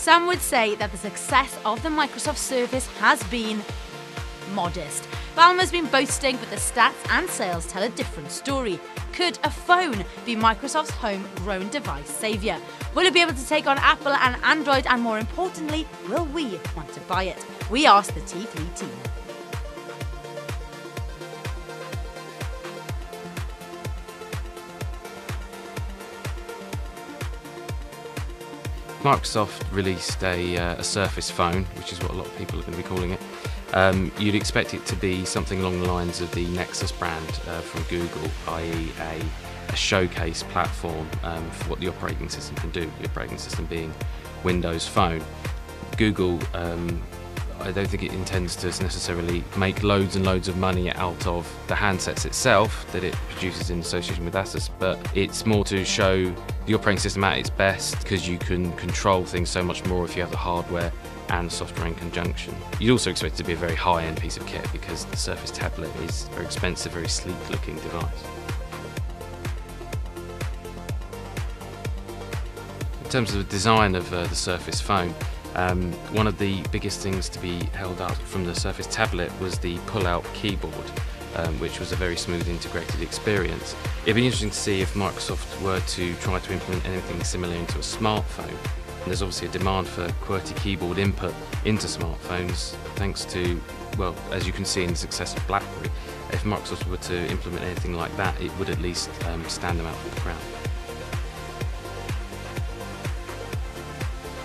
Some would say that the success of the Microsoft Surface has been modest. Balmer's been boasting, but the stats and sales tell a different story. Could a phone be Microsoft's homegrown device saviour? Will it be able to take on Apple and Android, and more importantly, will we want to buy it? We asked the T3 team. Microsoft released a Surface phone, which is what a lot of people are going to be calling it. You'd expect it to be something along the lines of the Nexus brand from Google, i.e. a showcase platform for what the operating system can do, the operating system being Windows Phone. Google, I don't think it intends to necessarily make loads and loads of money out of the handsets itself that it produces in association with Asus, but it's more to show the operating system at its best, because you can control things so much more if you have the hardware and software in conjunction. You'd also expect it to be a very high-end piece of kit, because the Surface tablet is a very expensive, very sleek-looking device. In terms of the design of the Surface phone, one of the biggest things to be held up from the Surface tablet was the pull-out keyboard, which was a very smooth integrated experience. It'd be interesting to see if Microsoft were to try to implement anything similar into a smartphone. And there's obviously a demand for QWERTY keyboard input into smartphones, thanks to, well, as you can see in the success of BlackBerry. If Microsoft were to implement anything like that, it would at least stand them out from the crowd.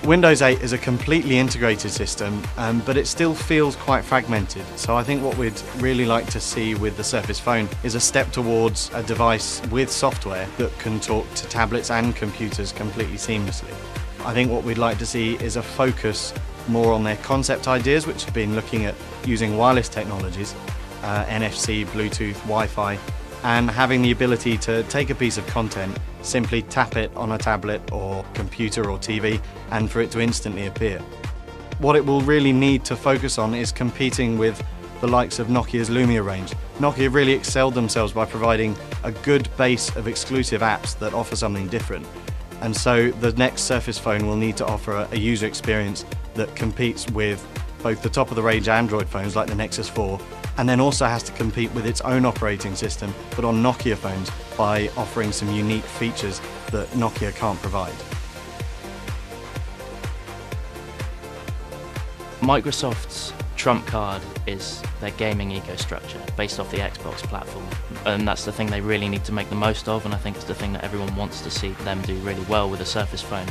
Windows 8 is a completely integrated system, but it still feels quite fragmented. So I think what we'd really like to see with the Surface phone is a step towards a device with software that can talk to tablets and computers completely seamlessly. I think what we'd like to see is a focus more on their concept ideas, which have been looking at using wireless technologies, NFC, Bluetooth, Wi-Fi, and having the ability to take a piece of content, simply tap it on a tablet or computer or TV, and for it to instantly appear. What it will really need to focus on is competing with the likes of Nokia's Lumia range. Nokia really excelled themselves by providing a good base of exclusive apps that offer something different. And so the next Surface phone will need to offer a user experience that competes with both the top-of-the-range Android phones like the Nexus 4, and then also has to compete with its own operating system, but on Nokia phones, by offering some unique features that Nokia can't provide. Microsoft's trump card is their gaming eco-structure based off the Xbox platform, and that's the thing they really need to make the most of, and I think it's the thing that everyone wants to see them do really well with a Surface phone.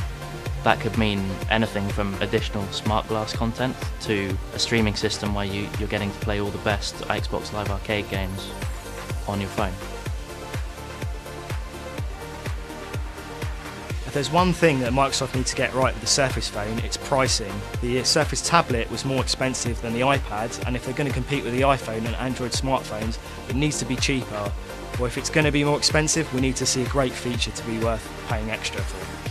That could mean anything from additional smart glass content to a streaming system where you're getting to play all the best Xbox Live Arcade games on your phone. If there's one thing that Microsoft needs to get right with the Surface phone, it's pricing. The Surface tablet was more expensive than the iPad, and if they're going to compete with the iPhone and Android smartphones, it needs to be cheaper. Or if it's going to be more expensive, we need to see a great feature to be worth paying extra for.